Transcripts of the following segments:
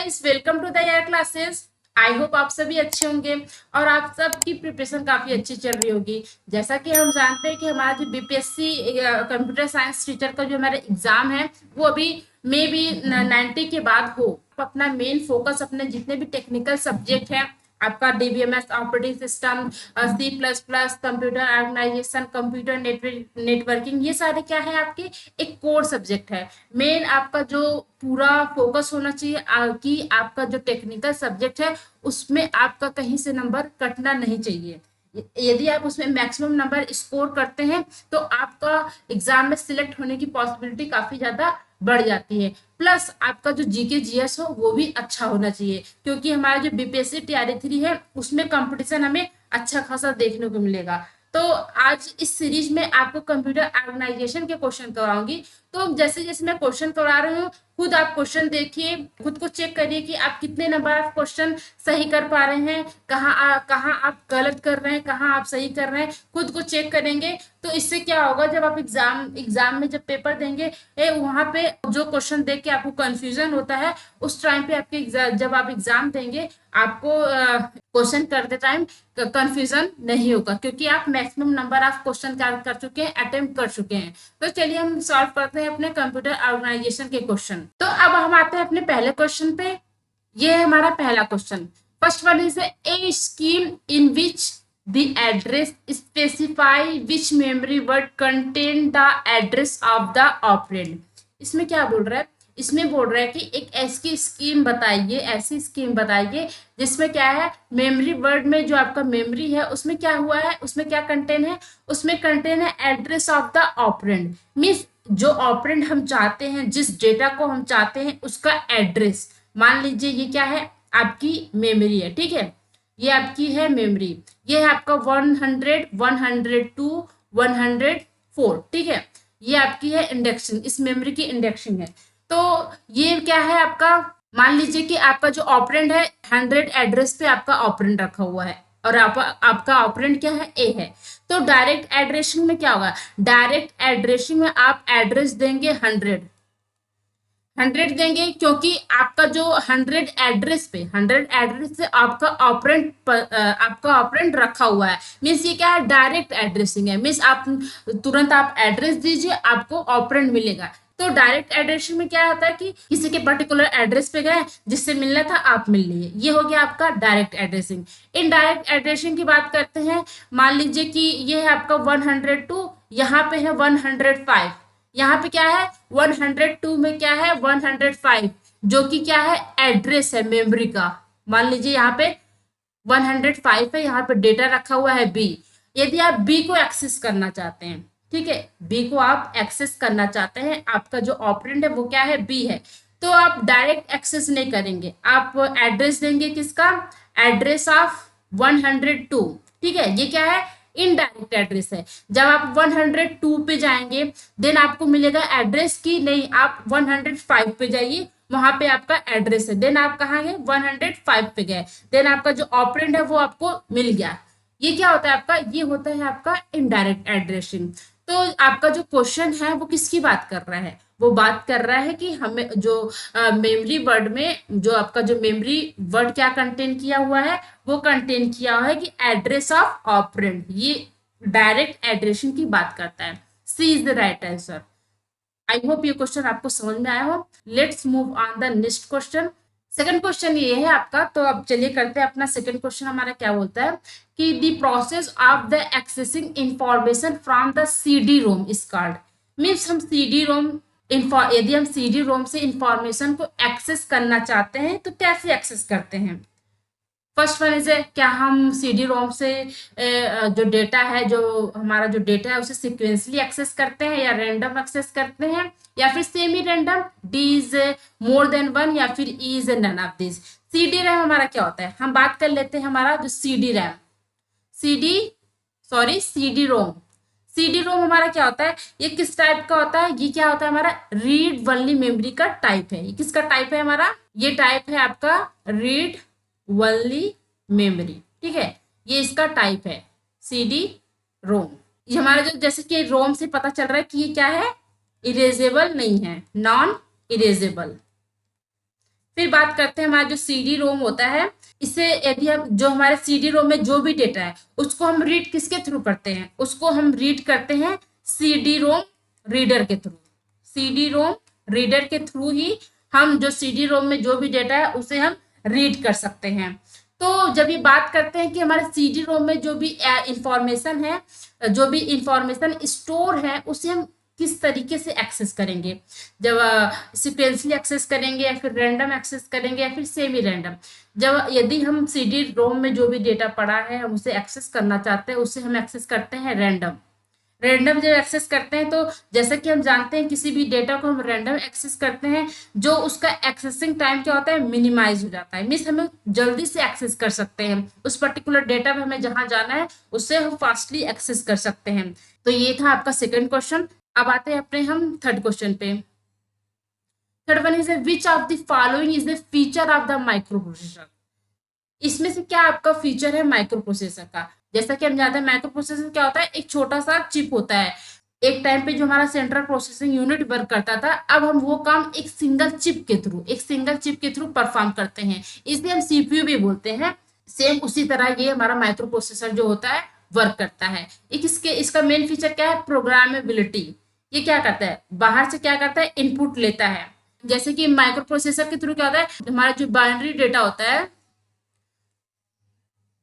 Guys, welcome to the यार classes. I hope आप सभी अच्छे होंगे और आप सबकी प्रिपरेशन काफी अच्छी चल रही होगी। जैसा कि हम जानते हैं कि हमारा जो बीपीएससी कंप्यूटर साइंस टीचर का जो हमारा एग्जाम है वो अभी मे बी 90 के बाद हो। आप अपना मेन फोकस अपने जितने भी टेक्निकल सब्जेक्ट है, आपका DBMS, operating system, C++, computer organisation, computer networking, ये सारे क्या है आपके एक कोर सब्जेक्ट है। मेन आपका जो पूरा फोकस होना चाहिए कि आपका जो टेक्निकल सब्जेक्ट है उसमें आपका कहीं से नंबर कटना नहीं चाहिए। यदि आप उसमें मैक्सिमम नंबर स्कोर करते हैं तो आपका एग्जाम में सिलेक्ट होने की पॉसिबिलिटी काफी ज्यादा बढ़ जाती है। प्लस आपका जो जीके जीएस हो वो भी अच्छा होना चाहिए, क्योंकि हमारा जो बीपीएससी TRE 3 है उसमें कंपटीशन हमें अच्छा खासा देखने को मिलेगा। तो आज इस सीरीज में आपको कंप्यूटर ऑर्गेनाइजेशन के क्वेश्चन कराऊंगी। तो जैसे जैसे मैं क्वेश्चन करा रही हूँ, खुद आप क्वेश्चन देखिए, खुद को चेक करिए कि आप कितने नंबर आप क्वेश्चन सही कर पा रहे हैं, कहाँ आप गलत कर रहे हैं, कहाँ आप सही कर रहे हैं, खुद को चेक करेंगे। तो इससे क्या होगा, जब आप एग्जाम में जब पेपर देंगे, वहां पे जो क्वेश्चन देख के आपको कंफ्यूजन होता है, उस टाइम पे आपके जब आप एग्जाम देंगे आपको क्वेश्चन करते टाइम कंफ्यूजन नहीं होगा, क्योंकि आप मैक्सिमम नंबर ऑफ क्वेश्चन कर चुके हैं, अटेम्प्ट कर चुके हैं। तो चलिए हम सॉल्व करते हैं अपने कंप्यूटर ऑर्गेनाइजेशन के क्वेश्चन। तो अब हम आते हैं अपने पहले क्वेश्चन पे। ये है हमारा पहला question. First one is A scheme in which the address specify which memory word contain the address of the operand. इसमें क्या बोल रहा है, इसमें बोल रहा है कि एक ऐसी स्कीम बताइए, ऐसी स्कीम बताइए जिसमें क्या है, मेमोरी वर्ड में जो आपका मेमोरी है उसमें क्या हुआ है, उसमें क्या कंटेन है, उसमें कंटेन है address of the operand. Means जो ऑपरेंड हम चाहते हैं, जिस डेटा को हम चाहते हैं उसका एड्रेस। मान लीजिए ये क्या है, आपकी मेमोरी है, ठीक है, ये आपकी है मेमोरी, ये है आपका 100, 102, 104, ठीक है, ये आपकी है इंडेक्सिंग, इस मेमोरी की इंडेक्सिंग है। तो ये क्या है आपका, मान लीजिए कि आपका जो ऑपरेंड है 100 एड्रेस पे आपका ऑपरेंड रखा हुआ है और आपका ऑपरेंड क्या है, ए है। तो डायरेक्ट एड्रेसिंग में क्या होगा, डायरेक्ट एड्रेसिंग में आप एड्रेस देंगे 100 देंगे, क्योंकि आपका जो 100 एड्रेस पे आपका ऑपरेंड रखा हुआ है। मीन्स ये क्या है, डायरेक्ट एड्रेसिंग है। मीन्स आप तुरंत आप एड्रेस दीजिए, आपको ऑपरेंड मिलेगा। तो डायरेक्ट एड्रेसिंग में क्या होता है कि किसी के पर्टिकुलर एड्रेस पे गए, जिससे मिलना था आप मिल लिए, ये हो गया आपका डायरेक्ट एड्रेसिंग। इनडायरेक्ट एड्रेसिंग की बात करते हैं। मान लीजिए कि ये है आपका 102, यहाँ पे है 105, यहाँ पे क्या है 102 में क्या है 105, जो कि क्या है एड्रेस है मेमोरी का। मान लीजिए यहाँ पे 105 है, यहाँ पे डेटा रखा हुआ है बी। यदि आप बी को एक्सेस करना चाहते हैं, ठीक है, बी को आप एक्सेस करना चाहते हैं, आपका जो ऑपरेंड है वो क्या है, बी है, तो आप डायरेक्ट एक्सेस नहीं करेंगे, आप एड्रेस देंगे, किसका, एड्रेस ऑफ 102, ठीक है। ये क्या है, इनडायरेक्ट एड्रेस है। जब आप 102 पे जाएंगे देन आपको मिलेगा एड्रेस की नहीं, आप 105 पे जाइए, वहां पे आपका एड्रेस है, देन आप कहाँ गए 105 पे गए, देन आपका जो ऑपरेंड है वो आपको मिल गया। ये क्या होता है आपका, ये होता है आपका इनडायरेक्ट एड्रेसिंग। तो आपका जो क्वेश्चन है वो किसकी बात कर रहा है, वो बात कर रहा है कि हमें जो मेमोरी वर्ड में जो आपका जो मेमोरी वर्ड क्या कंटेन किया हुआ है, वो कंटेन किया हुआ है कि एड्रेस ऑफ ऑपरेंड। ये डायरेक्ट एड्रेसिंग की बात करता है। C is the right answer. I hope ये क्वेश्चन आपको समझ में आया हो। Let's move on the next question. Second question ये है आपका, तो अब चलिए करते हैं अपना सेकंड क्वेश्चन। हमारा क्या बोलता है कि the process of the accessing information from the CD ROM is called. Means हम CD रोम, यदि हम CD रोम से इंफॉर्मेशन को एक्सेस करना चाहते हैं तो कैसे एक्सेस करते हैं। फर्स्ट वन इज क्या हम CD रोम से जो डेटा है, जो हमारा जो डेटा है उसे सिक्वेंसली एक्सेस करते हैं या रैंडम एक्सेस करते हैं या फिर semi random, D is more than one या फिर E is none of this. CD RAM हमारा क्या होता है, हम बात कर लेते हैं हमारा जो CD रोम। CD रोम हमारा क्या होता है, ये किस टाइप का होता है, ये क्या होता है हमारा रीड वनली मेमोरी का टाइप है। ये किसका टाइप है हमारा, ये टाइप है आपका रीड वनली मेमोरी, ठीक है, ये इसका टाइप है CD रोम। ये हमारा जो जैसे कि रोम से पता चल रहा है कि ये क्या है, इरेजेबल नहीं है, नॉन इरेजेबल। फिर बात करते हैं हमारा जो सीडी रोम होता है, इसे यदि हम जो हमारे सीडी रोम में जो भी डेटा है उसको हम रीड किसके थ्रू करते हैं, उसको हम रीड करते हैं सीडी रोम रीडर के थ्रू। सीडी रोम रीडर के थ्रू ही हम जो सीडी रोम में जो भी डेटा है उसे हम रीड कर सकते हैं। तो जब ये बात करते हैं कि हमारे सीडी रोम में जो भी इंफॉर्मेशन है, जो भी इंफॉर्मेशन स्टोर है, उसे हम किस तरीके से एक्सेस करेंगे, जब सिक्वेंसली एक्सेस करेंगे या फिर रैंडम एक्सेस करेंगे या फिर सेमी रैंडम। जब यदि हम सीडी रोम में जो भी डेटा पड़ा है हम उसे एक्सेस करना चाहते हैं, उसे हम एक्सेस करते हैं रैंडम। रैंडम जब एक्सेस करते हैं तो जैसा कि हम जानते हैं किसी भी डेटा को हम रैंडम एक्सेस करते हैं, जो उसका एक्सेसिंग टाइम क्या होता है, मिनिमाइज हो जाता है। मीन्स हमें जल्दी से एक्सेस कर सकते हैं उस पर्टिकुलर डेटा में, हमें जहां जाना है उससे हम फास्टली एक्सेस कर सकते हैं। तो ये था आपका सेकंड क्वेश्चन। अब आते हैं अपने हम थर्ड क्वेश्चन पे। Third one is which of the following is the feature of the micro processor. इसमें से क्या आपका फीचर है माइक्रो प्रोसेसर का। जैसा कि हम जानते हैं माइक्रो प्रोसेसर क्या होता है, एक छोटा सा चिप होता है। एक टाइम पे जो हमारा सेंट्रल प्रोसेसिंग यूनिट वर्क करता था, अब हम वो काम एक सिंगल चिप के थ्रू परफॉर्म करते हैं, इसलिए हम सीपीयू भी बोलते हैं। सेम उसी तरह ये हमारा माइक्रो प्रोसेसर जो होता है वर्क करता है। एक इसका मेन फीचर क्या है, प्रोग्रामेबिलिटी। ये क्या करता है, बाहर से क्या करता है, इनपुट लेता है। जैसे कि माइक्रो प्रोसेसर के थ्रू क्या होता है, हमारा जो बाइनरी डेटा होता है,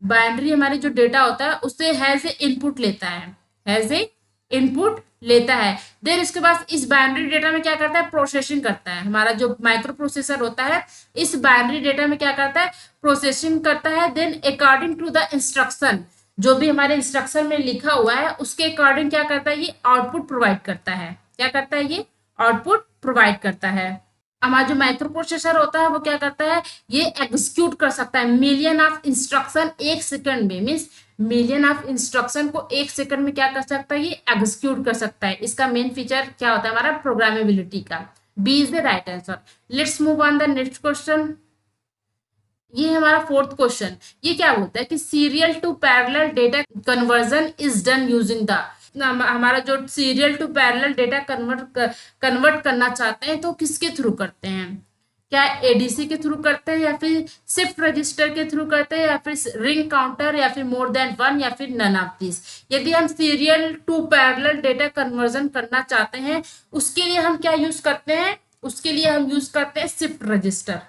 बाइनरी हमारे जो डेटा होता है उससे हैज ए इनपुट लेता है, हैज ए इनपुट लेता है। देन इसके बाद इस बाइनरी डेटा में क्या करता है, प्रोसेसिंग करता है। हमारा जो माइक्रो प्रोसेसर होता है इस बाइनरी डेटा में क्या करता है, प्रोसेसिंग करता है। Then according to the instruction, जो भी हमारे इंस्ट्रक्शन में लिखा हुआ है उसके अकॉर्डिंग क्या करता है, ये आउटपुट प्रोवाइड करता है। क्या करता है, ये आउटपुट प्रोवाइड करता है। हमारा जो माइक्रो प्रोसेसर होता है वो क्या करता है, ये एग्जीक्यूट कर सकता है मिलियन ऑफ इंस्ट्रक्शन एक सेकंड में। मीन्स मिलियन ऑफ इंस्ट्रक्शन को एक सेकंड में क्या कर सकता है, ये एग्जीक्यूट कर सकता है। इसका मेन फीचर क्या होता है, हमारा प्रोग्रामेबिलिटी का। B is the right answer. Let's move on the next question. ये हमारा फोर्थ क्वेश्चन। ये क्या बोलता है कि serial to parallel data conversion is done using the. हमारा जो serial to parallel data convert करना चाहते हैं तो किसके थ्रू करते हैं, क्या एडीसी के थ्रू करते हैं या फिर शिफ्ट रजिस्टर के थ्रू करते हैं या फिर रिंग काउंटर या फिर मोर देन वन या फिर नन ऑफ दिस। यदि हम serial to parallel data conversion करना चाहते हैं उसके लिए हम क्या यूज करते हैं, उसके लिए हम यूज करते हैं shift register.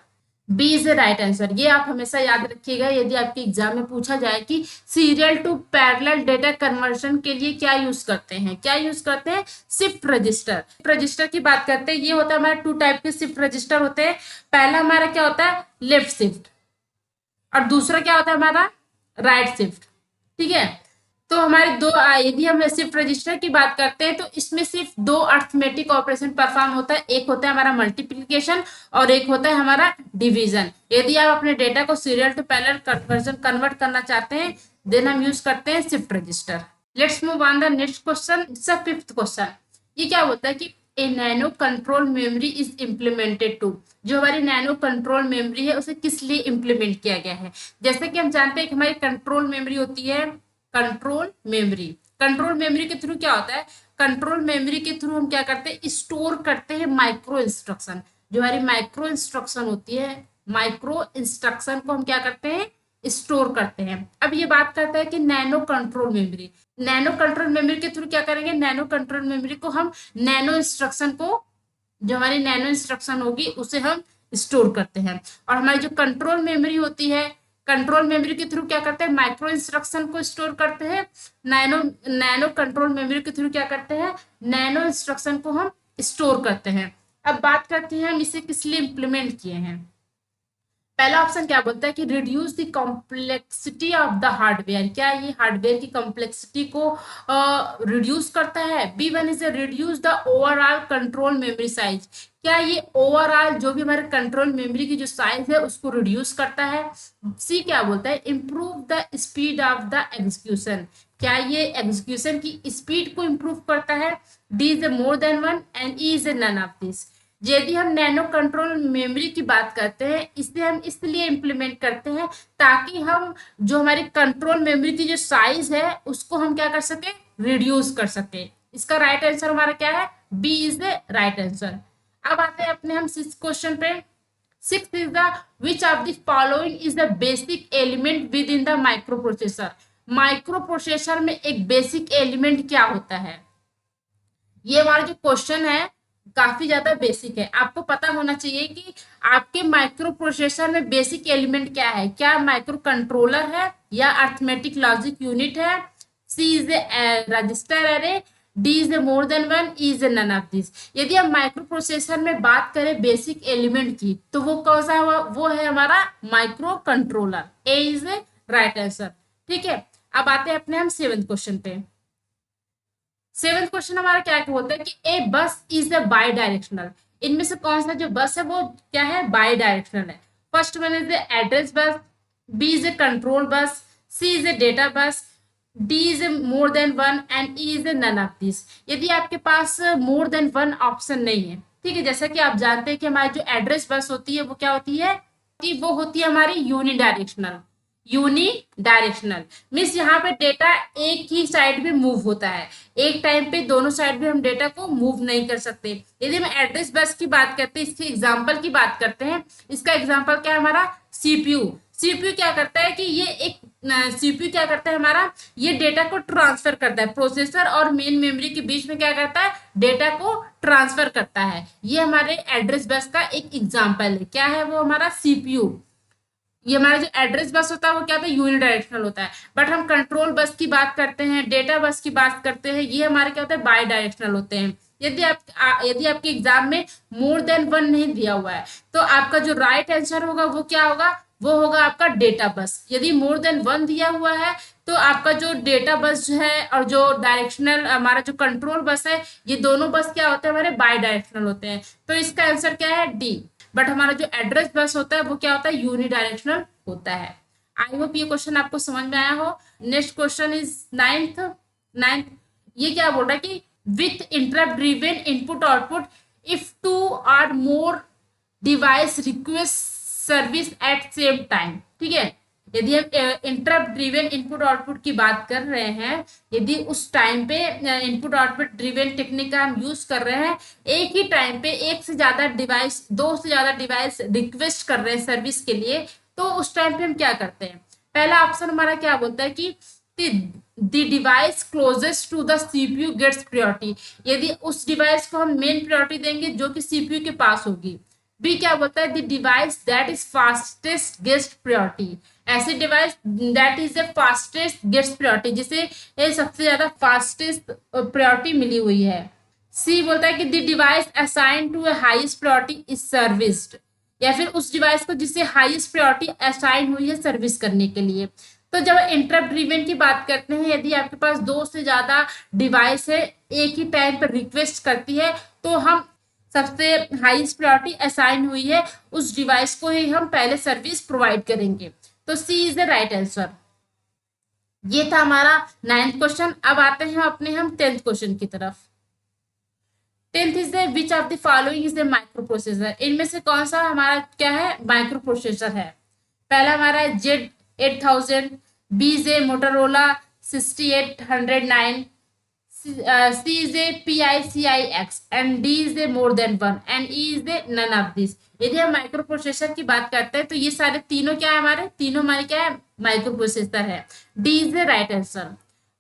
B is the right answer. ये आप हमेशा याद रखिएगा, यदि आपके एग्जाम में पूछा जाए कि serial to parallel data conversion के लिए क्या यूज करते हैं, क्या यूज करते हैं, शिफ्ट रजिस्टर। रजिस्टर की बात करते हैं, ये होता है हमारे टू टाइप के शिफ्ट रजिस्टर होते हैं। पहला हमारा क्या होता है, लेफ्ट शिफ्ट, और दूसरा क्या होता है हमारा राइट शिफ्ट। ठीक है, तो हमारे दो, यदि हम शिफ्ट रजिस्टर की बात करते हैं तो इसमें सिर्फ दो अर्थमेटिक ऑपरेशन परफॉर्म होता है। एक होता है हमारा मल्टीप्लिकेशन और एक होता है हमारा डिवीजन। यदि आप अपने डेटा को सीरियल टू पैरेलल कन्वर्ट करना चाहते हैं देन हम यूज करते हैं shift register. Let's move on the next question. It's a fifth question. ये क्या होता है कि a nano control memory is implemented to. जो हमारी नैनो कंट्रोल मेमोरी है उसे किस लिए इम्प्लीमेंट किया गया है। जैसे कि हम जानते हैं कि हमारी कंट्रोल मेमोरी होती है कंट्रोल मेमोरी। कंट्रोल मेमोरी के थ्रू क्या होता है, कंट्रोल मेमोरी के थ्रू हम क्या करते हैं, स्टोर करते हैं माइक्रो इंस्ट्रक्शन। जो हमारी माइक्रो इंस्ट्रक्शन होती है, माइक्रो इंस्ट्रक्शन को हम क्या करते हैं, स्टोर करते हैं। अब ये बात करता है कि nano control memory, nano control memory के थ्रू क्या करेंगे, नैनो कंट्रोल मेमोरी को हम नैनो इंस्ट्रक्शन को, जो हमारी नैनो इंस्ट्रक्शन होगी उसे हम स्टोर करते हैं। और हमारी जो कंट्रोल मेमोरी होती है, कंट्रोल मेमोरी के थ्रू क्या करते हैं, माइक्रो इंस्ट्रक्शन को स्टोर करते हैं। नैनो कंट्रोल मेमोरी के थ्रू क्या करते हैं, नैनो इंस्ट्रक्शन को हम स्टोर करते हैं। अब बात करते हैं हम इसे किस लिए इंप्लीमेंट किए हैं। पहला ऑप्शन क्या बोलता है कि reduce the complexity of the hardware. क्या ये हार्डवेयर की कॉम्प्लेक्सिटी को रिड्यूस करता है। B one is reduce the overall control memory size. क्या ये ओवरऑल जो भी हमारे कंट्रोल मेमोरी की जो साइज है उसको रिड्यूस करता है। सी क्या बोलता है, improve the speed of the execution. क्या ये एग्जीक्यूशन की स्पीड को इंप्रूव करता है। D is more than one and E is none of this. यदि हम नैनो कंट्रोल मेमोरी की बात करते हैं इसे हम इसलिए इम्प्लीमेंट करते हैं ताकि हम जो हमारी कंट्रोल मेमोरी की जो साइज है उसको हम क्या कर सके, रिड्यूस कर सके। इसका राइट आंसर हमारा क्या है, B is the right answer. अब आते हैं अपने हम सिक्स क्वेश्चन पे। Sixth is the which of the following is the basic element within the microprocessor. Microprocessor में एक बेसिक एलिमेंट क्या होता है? ये हमारा जो क्वेश्चन है काफी ज्यादा बेसिक है, आपको पता होना चाहिए कि आपके माइक्रो प्रोसेसर में बेसिक एलिमेंट क्या है। क्या माइक्रो कंट्रोलर है या अर्थमेटिक लॉजिक यूनिट है? C is a register array, D is a more than one, E is a none of this. यदि हम माइक्रो प्रोसेसर में बात करें बेसिक एलिमेंट की तो वो कौन सा हुआ? वो है हमारा micro controller. A is a right answer. ठीक है, अब आते हैं अपने हम सेवेंथ क्वेश्चन पे। सेवेंथ क्वेश्चन हमारा क्या बोलता है कि ए बस इज अ बाई डायरेक्शनल। इनमें से कौन सा जो बस है वो क्या है? बाई डायरेक्शनल है। First one is the address bus, B is a control bus, C is a data bus, D is a more than one and E is a none of this. यदि आपके पास more than one option नहीं है, ठीक है, जैसा कि आप जानते हैं कि हमारी जो एड्रेस बस होती है वो क्या होती है कि वो होती है हमारी यूनिडायरेक्शनल। यूनिडायरेक्शनल मीन्स यहाँ पे डेटा एक ही साइड में मूव होता है, एक टाइम पे दोनों साइड में हम डेटा को मूव नहीं कर सकते। यदि हम एड्रेस बस की बात करते हैं, इसके एग्जांपल की बात करते हैं, इसका एग्जांपल क्या है हमारा? सीपीयू। सीपीयू क्या करता है कि ये एक सीपीयू क्या करता है हमारा? ये डेटा को ट्रांसफर करता है, प्रोसेसर और मेन मेमोरी के बीच में क्या करता है? डेटा को ट्रांसफर करता है। ये हमारे एड्रेस बस का एक एग्जांपल है। क्या है वो? हमारा सीपीयू। ये हमारा जो एड्रेस बस होता है वो क्या होता है? यूनिडायरेक्शनल होता है। बट हम कंट्रोल बस की बात करते हैं, डेटा बस की बात करते हैं, ये हमारे क्या होता है? बाई डायरेक्शनल होते हैं। यदि आपके एग्जाम में मोर देन वन नहीं दिया हुआ है तो आपका जो राइट आंसर होगा वो क्या होगा? वो होगा आपका डेटा बस। यदि मोर देन वन दिया हुआ है तो आपका जो डेटा बस जो है और जो डायरेक्शनल हमारा जो कंट्रोल बस है, ये दोनों बस क्या होते हैं? हमारे बाई डायरेक्शनल होते हैं। तो इसका आंसर क्या है? डी। बट हमारा जो एड्रेस बस होता है वो क्या होता है? यूनिडायरेक्शनल होता है। आई होप ये क्वेश्चन आपको समझ में आया हो। Next question is ninth. ये क्या बोल रहा है कि with interrupt driven input output if two or more device request service at same time. ठीक है, यदि हम इंटरप्ट ड्रिवन इनपुट आउटपुट की बात कर रहे हैं, यदि उस टाइम पे इनपुट आउटपुट ड्रिवन टेक्निक का हम यूज कर रहे हैं, एक ही टाइम पे एक से ज्यादा डिवाइस, दो से ज्यादा डिवाइस रिक्वेस्ट कर रहे हैं सर्विस के लिए, तो उस टाइम पे हम क्या करते हैं? पहला ऑप्शन हमारा क्या बोलता है कि the device closest to the CPU gets priority. यदि उस डिवाइस को हम मेन प्रायोरिटी देंगे जो कि सीपीयू के पास होगी। बी क्या बोलता है? The device that is fastest gets priority. ऐसे device that is the fastest gets priority, जिसे सबसे ज्यादा फास्टेस्ट प्रायोरिटी मिली हुई है। सी बोलता है कि the device assign to a highest priority is serviced, या फिर उस डिवाइस को जिससे हाईएस्ट प्रायोरिटी असाइन हुई है सर्विस करने के लिए। तो जब इंटरप्ट ड्रिवन की बात करते हैं, यदि आपके पास दो से ज्यादा डिवाइस है एक ही टाइम पर रिक्वेस्ट करती है, तो हम सबसे हाईएस्ट प्रायोरिटी असाइन हुई है उस डिवाइस को ही हम पहले सर्विस प्रोवाइड करेंगे। तो सी इज द राइट आंसर। ये था हमारा नाइन्थ क्वेश्चन। अब आते हैं अपने हम टेंथ क्वेश्चन की तरफ। Tenth is the which of the following is the micro processor. इनमें से कौन सा हमारा क्या है? माइक्रो प्रोसेसर है। पहला हमारा है Z 8000, B is a Motorola 6809, C is a PICIX and D is a more than one and E is a none of this। यदि हम माइक्रो प्रोसेसर की बात करते हैं तो ये सारे तीनों क्या है? हमारे तीनों हमारे क्या है? माइक्रो प्रोसेसर है। D is the right answer.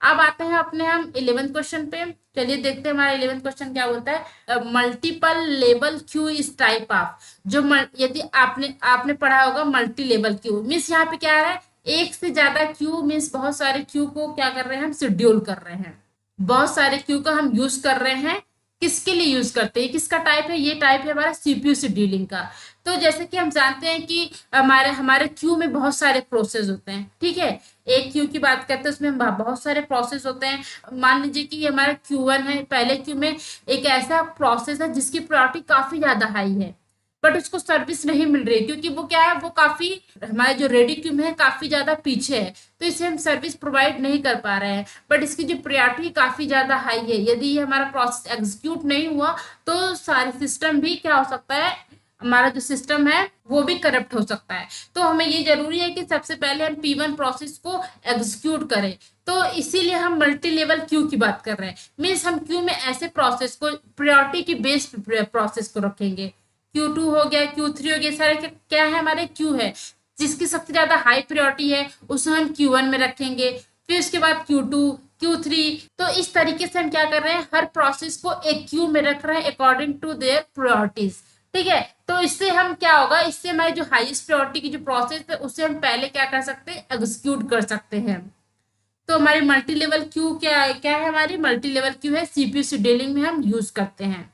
अब आते हैं अपने हम 11th क्वेश्चन पे। चलिए देखते हैं हमारा 11th क्वेश्चन क्या बोलता है। Multiple label Q is type of. जो यदि आपने पढ़ा होगा मल्टी लेबल क्यू मीन्स यहाँ पे क्या है? एक से ज्यादा क्यू मीन्स बहुत सारे क्यू को क्या कर रहे हैं? हम शेड्यूल कर रहे हैं। बहुत सारे क्यू का हम यूज कर रहे हैं। किसके लिए यूज करते हैं? किसका टाइप है? ये टाइप है हमारा सीपीयू शेड्यूलिंग का। तो जैसे कि हम जानते हैं कि हमारे क्यू में बहुत सारे प्रोसेस होते हैं। ठीक है, एक क्यू की बात करते हैं उसमें बहुत सारे प्रोसेस होते हैं। मान लीजिए कि हमारा Q1 है, पहले क्यू में एक ऐसा प्रोसेस है जिसकी प्रायोरिटी काफी ज्यादा हाई है बट उसको सर्विस नहीं मिल रही है, क्योंकि वो क्या है? वो काफी हमारे जो रेडी क्यू में है काफी ज्यादा पीछे है, तो इसे हम सर्विस प्रोवाइड नहीं कर पा रहे हैं। बट इसकी जो प्रायोरिटी काफी ज्यादा हाई है, यदि ये हमारा प्रोसेस एग्जीक्यूट नहीं हुआ तो सारे सिस्टम भी क्या हो सकता है? हमारा जो सिस्टम है वो भी करप्ट हो सकता है। तो हमें ये जरूरी है कि सबसे पहले हम P1 प्रोसेस को एग्जीक्यूट करें। तो इसीलिए हम मल्टी लेवल क्यू की बात कर रहे हैं। मीन्स हम क्यू में ऐसे प्रोसेस को प्रायोरिटी की बेस्ड प्रोसेस को रखेंगे। Q2 हो गया, Q3 हो गया, सारे क्या है हमारे क्यू है। जिसकी सबसे ज्यादा हाई प्रायोरिटी है उसे हम Q1 में रखेंगे, फिर उसके बाद Q2, Q3। तो इस तरीके से हम क्या कर रहे हैं, हर प्रोसेस को एक क्यू में रख रहे हैं अकॉर्डिंग टू देयर प्रायोरिटीज। ठीक है, तो इससे हम क्या होगा, इससे हमारी जो हाईएस्ट प्रायोरिटी की जो प्रोसेस है उसे हम पहले क्या कर सकते हैं, एग्जीक्यूट कर सकते हैं। तो हमारी मल्टी लेवल क्यू क्या है, हमारी मल्टी लेवल क्यू है, सीपीयू शेड्यूलिंग में हम यूज करते हैं।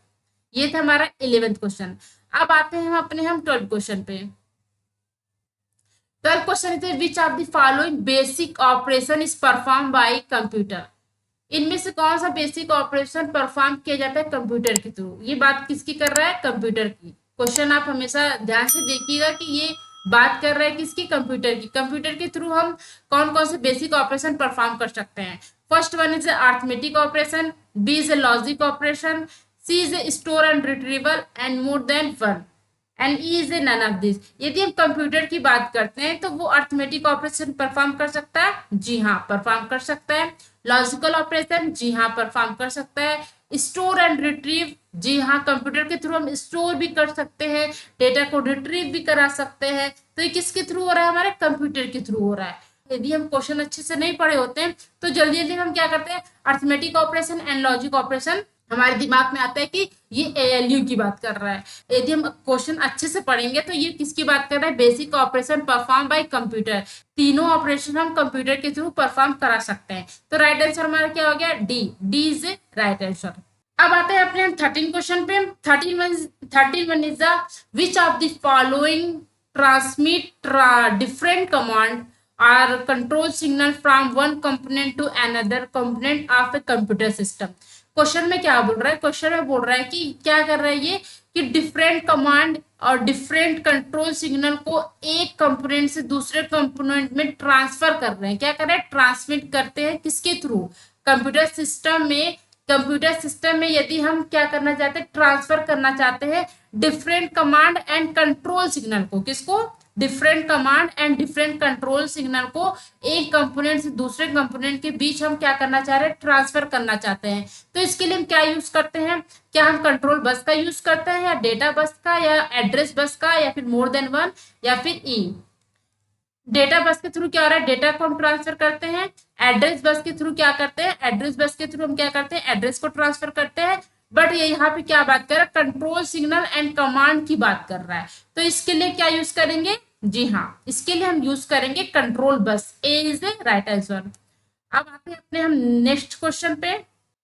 ये था हमारा 11th क्वेश्चन। अब आते हैं हम 12th क्वेश्चन पे। 12th question is which of the following basic operation is perform by computer. इनमें से कौन सा बेसिक ऑपरेशन परफॉर्म किया जाता है कंप्यूटर के थ्रू। ये बात किसकी कर रहा है, कंप्यूटर की। क्वेश्चन आप हमेशा ध्यान से देखिएगा कि ये बात कर रहा है किसकी, कंप्यूटर की। कंप्यूटर के थ्रू हम कौन कौन से बेसिक ऑपरेशन परफॉर्म कर सकते हैं। First one is arithmetic operation, B is a logic operation, C is a store and retrieval and more than one, and E is a none of this. यदि हम computer की बात करते हैं तो वो अर्थमेटिक ऑपरेशन परफॉर्म कर सकता है, जी हाँ परफॉर्म कर सकता है। लॉजिकल ऑपरेशन, जी हाँ परफॉर्म कर सकता है। स्टोर एंड रिट्रीव, जी हाँ कंप्यूटर के थ्रू हम स्टोर भी कर सकते हैं, डेटा को रिट्रीव भी करा सकते हैं। तो ये किसके थ्रू हो रहा है, हमारे कंप्यूटर के थ्रू हो रहा है। यदि हम क्वेश्चन अच्छे से नहीं पढ़े होते हैं तो जल्दी जल्दी हम क्या करते हैं, arithmetic operation and logic operation हमारे दिमाग में आता है कि ये एएलयू की बात कर रहा है। यदि हम क्वेश्चन अच्छे से पढ़ेंगे तो ये किसकी बात कर रहा है, basic operation perform by computer. तीनों ऑपरेशन हम कंप्यूटर के थ्रू परफॉर्म करा सकते हैं। तो राइट आंसर हमारा क्या हो गया, D. D is right answer. अब आते हैं अपने 13 क्वेश्चन पे। 13 is the which of the following transmit different command or control signal from one component to another component of a computer system. Question में क्या बोल रहा है, क्वेश्चन में बोल रहा है कि क्या कर रहा है ये, कि डिफरेंट कमांड और डिफरेंट कंट्रोल सिग्नल को एक कंपोनेंट से दूसरे कंपोनेंट में ट्रांसफर कर रहे हैं। क्या कर रहे हैं, ट्रांसमिट करते हैं, किसके थ्रू, कंप्यूटर सिस्टम में। कंप्यूटर सिस्टम में यदि हम क्या करना चाहते हैं, ट्रांसफर करना चाहते हैं different command and control signal को, किसको, different command and different control signal को एक कंपोनेंट से दूसरे कंपोनेंट के बीच हम क्या करना चाह रहे हैं, ट्रांसफर करना चाहते हैं। तो इसके लिए हम क्या यूज करते हैं, क्या हम कंट्रोल बस का यूज करते हैं, या डेटा बस का, या एड्रेस बस का, या फिर मोर देन वन, या फिर ई। डेटा बस के थ्रू क्या हो रहा है, डेटा को हम ट्रांसफर करते हैं। एड्रेस बस के थ्रू क्या करते हैं, एड्रेस बस के थ्रू हम क्या करते हैं, एड्रेस को ट्रांसफर करते हैं। बट ये यहाँ पे क्या बात कर रहा है, कंट्रोल सिग्नल एंड कमांड की बात कर रहा है। तो इसके लिए क्या यूज करेंगे, जी हाँ इसके लिए हम यूज करेंगे control bus. A is the right answer. अब आते हैं अपने हम नेक्स्ट क्वेश्चन पे।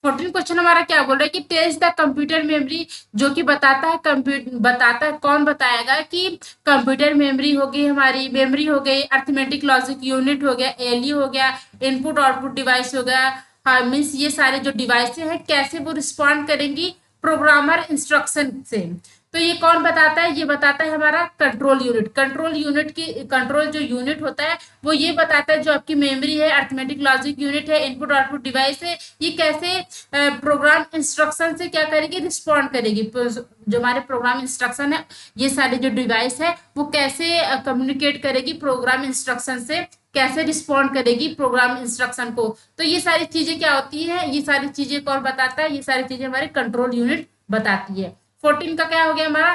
14 क्वेश्चन हमारा क्या बोल रहा है कि टेस्ट द कंप्यूटर मेमोरी, जो कि बताता है कौन बताएगा कि कंप्यूटर मेमोरी हो गई, हमारी मेमोरी हो गई, अर्थमेटिक लॉजिक यूनिट हो गया, एलयू हो गया, इनपुट आउटपुट डिवाइस हो गया। हाँ मीन्स ये सारे जो डिवाइस हैं कैसे वो रिस्पॉन्ड करेंगी प्रोग्रामर इंस्ट्रक्शन से। तो ये कौन बताता है, ये बताता है हमारा कंट्रोल यूनिट। कंट्रोल जो यूनिट होता है वो ये बताता है जो आपकी मेमोरी है, अर्थमेटिक लॉजिक यूनिट है, इनपुट आउटपुट डिवाइस है, ये कैसे प्रोग्राम इंस्ट्रक्शन से क्या करेगी, रिस्पॉन्ड करेगी। जो हमारे प्रोग्राम इंस्ट्रक्शन है, ये सारे जो डिवाइस है वो कैसे कम्युनिकेट करेगी प्रोग्राम इंस्ट्रक्शन से, कैसे रिस्पॉन्ड करेगी प्रोग्राम इंस्ट्रक्शन को। तो ये सारी चीजें क्या होती है, ये सारी चीजें कौन बताता है, ये सारी चीजें हमारे कंट्रोल यूनिट बताती है। 14 का क्या हो गया हमारा,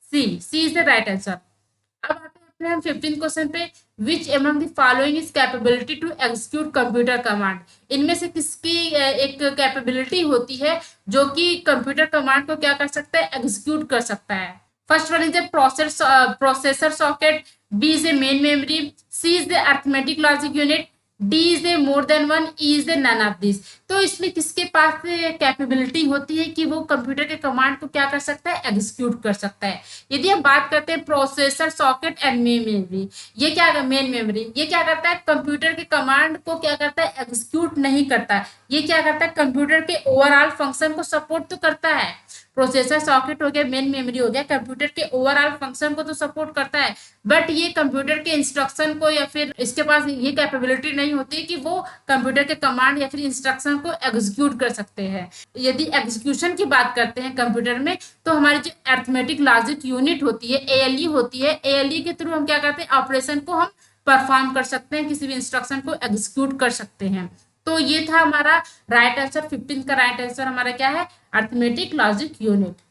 C is the right answer. अब आते हैं अपने हम 15 क्वेश्चन पे। Which among the following is capability to execute computer command. इनमें से किसकी एक कैपेबिलिटी होती है जो कि कंप्यूटर कमांड को क्या कर सकता है, एग्जीक्यूट कर सकता है। First one is the processor socket, B is a main memory, C is the arithmetic logic unit, D is a more than one, E is a none of this. तो इसमें किसके पास कैपेबिलिटी होती है कि वो कंप्यूटर के command को क्या कर सकता है, एग्जीक्यूट कर सकता है। यदि हम बात करते हैं processor socket and main memory, ये क्या, मेन मेमोरी ये क्या करता है, कंप्यूटर के कमांड को क्या करता है, एग्जीक्यूट नहीं करता। ये क्या करता है, कंप्यूटर के ओवरऑल फंक्शन को सपोर्ट तो करता है। प्रोसेसर सॉकेट हो गया, मेन मेमोरी हो गया, कंप्यूटर के ओवरऑल फंक्शन को तो सपोर्ट करता है, बट ये कंप्यूटर के इंस्ट्रक्शन को, या फिर इसके पास ये कैपेबिलिटी नहीं होती कि वो कंप्यूटर के कमांड या फिर इंस्ट्रक्शन को एग्जीक्यूट कर सकते हैं। यदि एग्जीक्यूशन की बात करते हैं कंप्यूटर में, तो हमारी जो अर्थमेटिक लॉजिक यूनिट होती है, एएलयू होती है, एएलयू के थ्रू हम क्या करते हैं, ऑपरेशन को हम परफॉर्म कर सकते हैं, किसी भी इंस्ट्रक्शन को एग्जीक्यूट कर सकते हैं। तो ये था हमारा राइट आंसर। 15 का राइट आंसर हमारा क्या है, अर्थमेटिक लॉजिक यूनिट।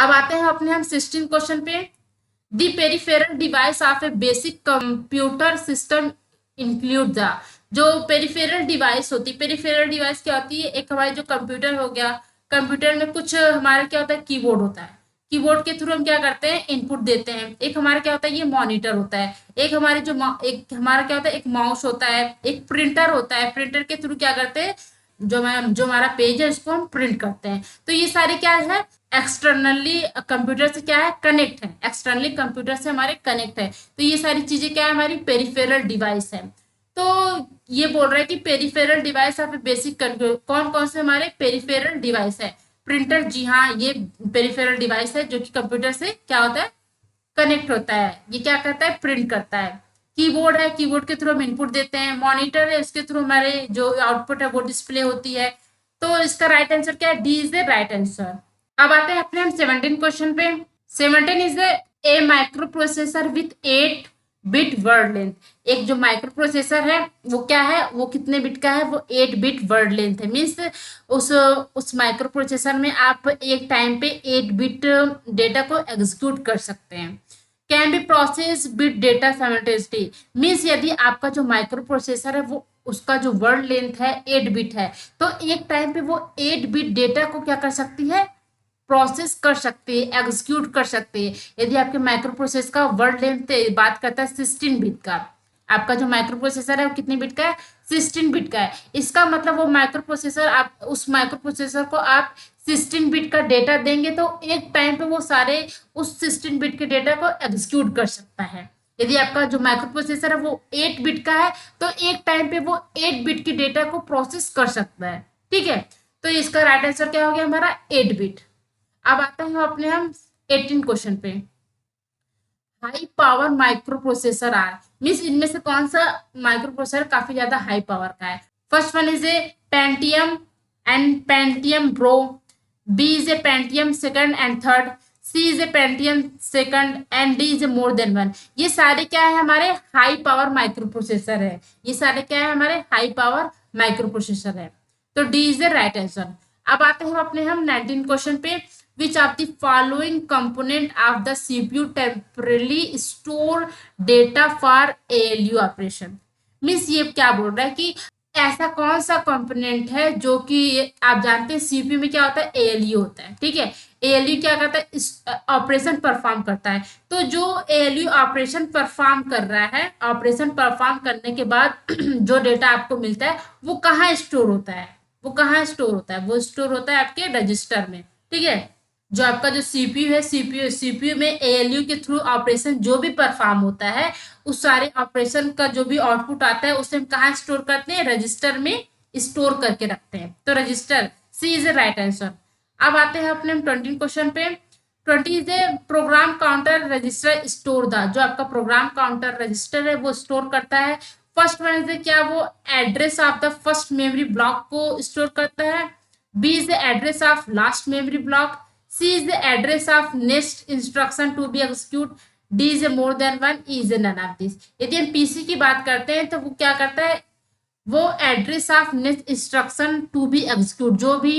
अब आते हैं अपने हम 16 क्वेश्चन पे। The peripheral device of A basic computer system include the, जो पेरिफेरल डिवाइस होती है, पेरिफेरल डिवाइस क्या होती है, एक हमारे जो कंप्यूटर हो गया, कंप्यूटर में कुछ हमारा क्या होता है, कीबोर्ड होता है, कीबोर्ड के थ्रू हम क्या करते हैं, इनपुट देते हैं। एक हमारा क्या होता है, ये मॉनिटर होता है। एक हमारे जो एक हमारा क्या होता है, एक माउस होता है। एक प्रिंटर होता है, प्रिंटर के थ्रू क्या करते हैं, जो हमारा पेज है उसको हम प्रिंट करते हैं। तो ये सारे क्या है, एक्सटर्नली कंप्यूटर से क्या है, कनेक्ट है, एक्सटर्नली कंप्यूटर से हमारे कनेक्ट है। तो ये सारी चीजें क्या है, हमारी पेरिफेरल डिवाइस है। तो ये बोल रहा है कि पेरिफेरल डिवाइस ऑफ बेसिक, कौन कौन से हमारे पेरिफेरल डिवाइस है। प्रिंटर, जी हाँ, ये पेरिफेरल डिवाइस है जो कि कंप्यूटर से क्या होता है, कनेक्ट होता है। ये क्या करता है, प्रिंट करता है। कीबोर्ड है, कीबोर्ड के थ्रू हम इनपुट देते हैं। मॉनिटर है, उसके थ्रू हमारे जो आउटपुट है वो डिस्प्ले होती है। तो इसका राइट आंसर क्या है, D is the right answer. अब आते हैं अपने हम 17 क्वेश्चन पे। 17 is a micro processor with 8 bit word length. एक जो माइक्रो प्रोसेसर है वो क्या है, वो कितने बिट का है, वो 8 बिट वर्ड लेंथ है। मीन्स उस माइक्रो प्रोसेसर में आप एक टाइम पे 8 बिट डेटा को एग्जीक्यूट कर सकते हैं। Can be process bit data simultaneously, means यदि आपका जो माइक्रो प्रोसेसर है वो उसका जो वर्ड लेंथ है 8 बिट है, तो एक टाइम पे वो 8 बिट डेटा को क्या कर सकती है, प्रोसेस कर सकते हैं, एग्जीक्यूट कर सकते हैं। यदि आपके माइक्रो प्रोसेसर का वर्ड लेंथ बात करता है 16 बिट का, आपका जो माइक्रो प्रोसेसर है वो कितने बिट का है, 16 बिट का है। इसका मतलब वो माइक्रो प्रोसेसर, आप उस माइक्रो प्रोसेसर को आप 16 बिट का डेटा देंगे तो एक टाइम पे वो सारे उस 16 बिट के डेटा को एग्जीक्यूट कर सकता है। यदि आपका जो माइक्रो प्रोसेसर है वो 8 बिट का है तो एक टाइम पे वो 8 बिट की डेटा को प्रोसेस कर सकता है। ठीक है, तो इसका राइट आंसर क्या हो गया हमारा, 8 बिट। अब आते हैं अपने हम 18 क्वेश्चन पे। High power microprocessor are, means इनमें से कौन सा माइक्रो प्रोसेसर काफी ज्यादा हाई पावर का है। First one is a Pentium and Pentium Pro, B is a Pentium second and third, C is a Pentium second and D is a more than one. ये सारे क्या है, हमारे high power micro processor है। ये सारे क्या है, हमारे हाई पावर माइक्रो प्रोसेसर है। तो D is the right answer. अब आते हैं अपने हम 19 क्वेश्चन पे। which of the following component of the CPU temporarily store data for ALU operation। Means ये क्या बोल रहा है कि ऐसा कौन सा कंपोनेंट है जो कि आप जानते हैं सीपीयू में क्या होता है, एएलयू होता है। ठीक है, एएलयू क्या करता है, ऑपरेशन परफॉर्म करता है। तो जो एएलयू ऑपरेशन परफॉर्म कर रहा है, ऑपरेशन परफॉर्म करने के बाद जो डेटा आपको मिलता है वो कहाँ स्टोर होता है, वो कहाँ स्टोर होता है, वो स्टोर होता है आपके रजिस्टर में। ठीक है, जो आपका जो सीपीयू है, सीपीयू में एएलयू के थ्रू ऑपरेशन जो भी परफॉर्म होता है, उस सारे ऑपरेशन का जो भी आउटपुट आता है उसे हम कहाँ स्टोर करते हैं, रजिस्टर में स्टोर करके रखते हैं। तो register, C is a right answer. अब आते हैं अपने 20 क्वेश्चन पे। 20 is a program counter register store the, जो आपका प्रोग्राम काउंटर रजिस्टर है वो स्टोर करता है। फर्स्ट वन इज क्या, वो address of the first memory block को स्टोर करता है। B is the address of last memory block, C is the address of next instruction to be execute, D is a more than one, E is a none of this। यदि हम PC की बात करते हैं तो वो क्या करता है, वो address of next instruction to be execute, जो भी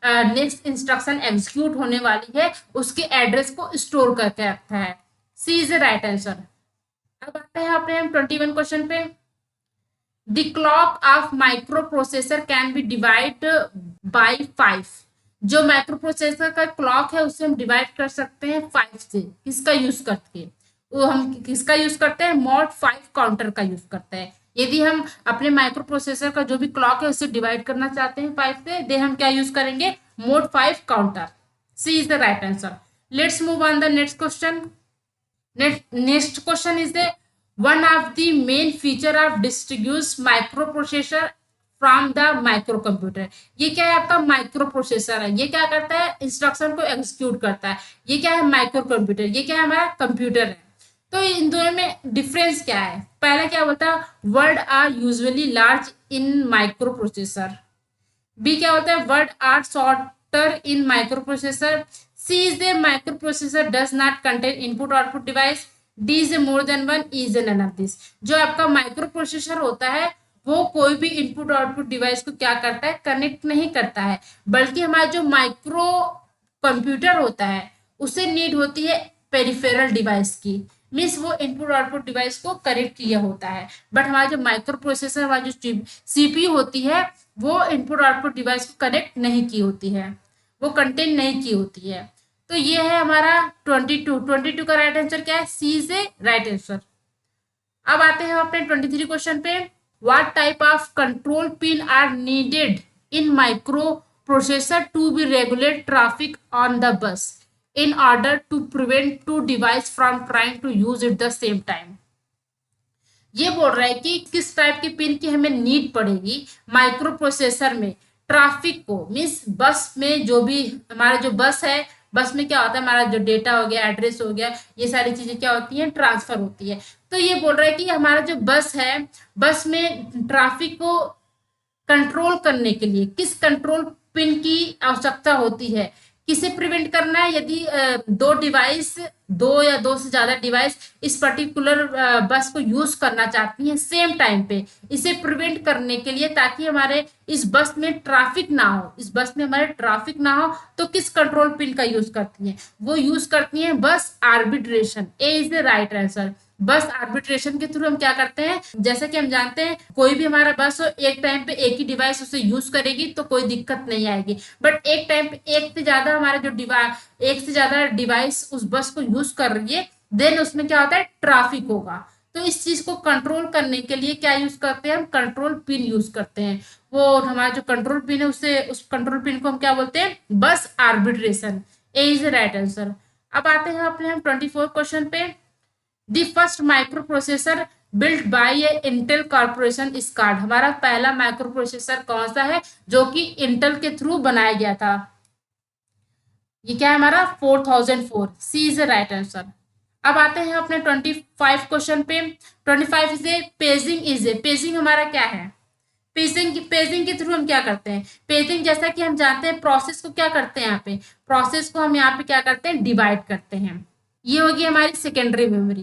नेक्स्ट इंस्ट्रक्शन एग्जीक्यूट होने वाली है उसके एड्रेस को स्टोर करके रखता है। C is the right answer. अब आते हैं अपने हम 21 क्वेश्चन पे। The clock of micro processor can be divide by 5। जो माइक्रो प्रोसेसर का क्लॉक है उसे हम डिवाइड कर सकते हैं 5 से। किसका यूज करके, वो हम किसका यूज करते हैं, मॉड 5 काउंटर का यूज करते हैं। यदि हम अपने माइक्रो प्रोसेसर का जो भी क्लॉक है उसे डिवाइड करना चाहते हैं 5 से, दे हम क्या यूज करेंगे, mode 5 counter. C is the right answer. Let's move on the next question. Next question is the one of the main feature of distribute microprocessor from the microcomputer. ये क्या है, आपका micro processor है। ये क्या करता है, instruction को एग्जीक्यूट करता है। ये क्या है, माइक्रो कंप्यूटर। ये क्या है, हमारा कंप्यूटर है। तो इन दोनों में डिफरेंस क्या है, पहला क्या बोलता है, word are usually large in microprocessor. B क्या होता है, word are shorter in microprocessor. C is the microprocessor does not contain input output device. D is a more than one, E is a none of this. जो आपका micro processor होता है वो कोई भी input output device को क्या करता है, कनेक्ट नहीं करता है, बल्कि हमारा जो माइक्रो कंप्यूटर होता है उसे नीड होती है पेरिफेरल डिवाइस की, मीन्स वो इनपुट आउटपुट डिवाइस को कनेक्ट किया होता है। बट हमारा जो माइक्रो प्रोसेसर, हमारी जो सीपीयू होती है, वो इनपुट आउटपुट डिवाइस को कनेक्ट नहीं की होती है, वो कंटेन नहीं की होती है। तो ये है हमारा 22 का राइट आंसर क्या है, C is a right answer. अब आते हैं अपने 23 क्वेश्चन पे। What type of control pin are needed in microprocessor to be regulate traffic on the bus in order to prevent two device from trying to use it the same time. ये बोल रहा है कि किस type की pin की हमें need पड़ेगी माइक्रो प्रोसेसर में ट्रैफिक को, मीन्स बस में जो भी हमारा जो बस है, बस में क्या होता है, हमारा जो डेटा हो गया, एड्रेस हो गया, ये सारी चीजें क्या होती हैं, ट्रांसफर होती है। तो ये बोल रहा है कि हमारा जो बस है, बस में ट्रैफिक को कंट्रोल करने के लिए किस कंट्रोल पिन की आवश्यकता होती है। किसे प्रिवेंट करना है, यदि दो डिवाइस, दो या दो से ज्यादा डिवाइस इस पर्टिकुलर बस को यूज करना चाहती हैं सेम टाइम पे, इसे प्रिवेंट करने के लिए, ताकि हमारे इस बस में ट्रैफिक ना हो, इस बस में हमारे ट्रैफिक ना हो, तो किस कंट्रोल पिन का यूज करती हैं, वो यूज करती हैं बस arbitration. A is the right answer. बस आर्बिट्रेशन के थ्रू हम क्या करते हैं, जैसे कि हम जानते हैं कोई भी हमारा बस हो, एक टाइम पे एक ही डिवाइस उसे यूज करेगी तो कोई दिक्कत नहीं आएगी। बट एक टाइम पे एक से ज्यादा हमारा जो एक से ज्यादा डिवाइस उस बस को यूज कर रही है, देन उसमें क्या होता है, ट्रैफिक होगा। तो इस चीज को कंट्रोल करने के लिए क्या यूज करते हैं, हम कंट्रोल पिन यूज करते हैं। वो हमारा जो कंट्रोल पिन है, उसे उस कंट्रोल पिन को हम क्या बोलते हैं, बस arbitration. A is the right answer. अब आते हैं अपने हम 24 क्वेश्चन पे। The first micro processor built by A Intel corporation is called. हमारा पहला माइक्रो प्रोसेसर कौन सा है जो कि इंटेल के थ्रू बनाया गया था, ये क्या है हमारा 4004। सी इज द राइट आंसर। अब आते हैं अपने 25 क्वेश्चन पे। 25 is a paging is a, paging हमारा क्या है, पेजिंग के थ्रू हम क्या करते हैं, पेजिंग जैसा कि हम जानते हैं प्रोसेस को क्या करते हैं, यहाँ पे प्रोसेस को हम यहाँ पे क्या करते हैं, डिवाइड करते हैं। ये होगी हमारी सेकेंडरी मेमोरी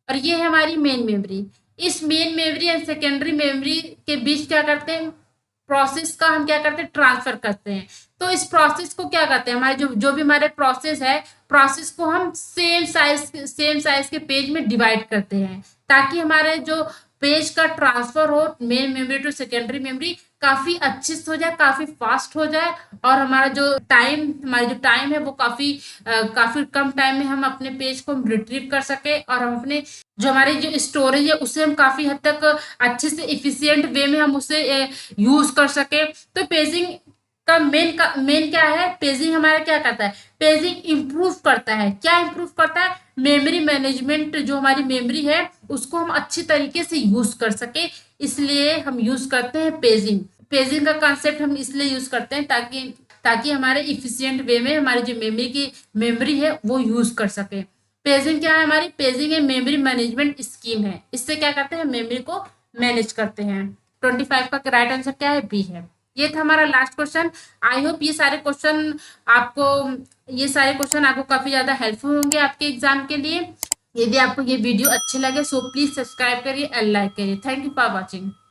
और ये है हमारी मेन मेमोरी। इस main memory and secondary memory के बीच क्या करते हैं, प्रोसेस का हम क्या करते हैं, ट्रांसफर करते हैं। तो इस प्रोसेस को क्या करते हैं, हमारे जो जो भी हमारे प्रोसेस है, प्रोसेस को हम सेम साइज के पेज में डिवाइड करते हैं, ताकि हमारे जो पेज का ट्रांसफर हो main memory to secondary memory काफी अच्छे से हो जाए, काफी फास्ट हो जाए, और हमारा जो टाइम है वो काफी कम टाइम में हम अपने पेज को रिट्रीव कर सके, और हम अपने जो हमारी जो स्टोरेज है उसे हम काफी हद तक अच्छे से इफिशियंट वे में हम उसे यूज कर सके। तो पेजिंग का मेन क्या है, पेजिंग हमारा क्या करता है, पेजिंग इंप्रूव करता है। क्या इंप्रूव करता है, मेमोरी मैनेजमेंट, जो हमारी मेमोरी है उसको हम अच्छी तरीके से यूज कर सके, इसलिए हम यूज करते हैं पेजिंग। पेजिंग का कॉन्सेप्ट हम इसलिए यूज करते हैं ताकि ताकि हमारे इफिशियंट वे में हमारी जो मेमोरी है वो यूज कर सके। पेजिंग क्या है, हमारी पेजिंग एक मेमोरी मैनेजमेंट स्कीम है, इससे क्या करते हैं, मेमोरी को मैनेज करते हैं। 25 का राइट आंसर क्या है, बी है। ये था हमारा लास्ट क्वेश्चन। आई होप ये सारे क्वेश्चन आपको काफी ज्यादा हेल्पफुल होंगे आपके एग्जाम के लिए। यदि आपको ये वीडियो अच्छे लगे सो प्लीज सब्सक्राइब करिए एंड लाइक करिए। Thank you for watching.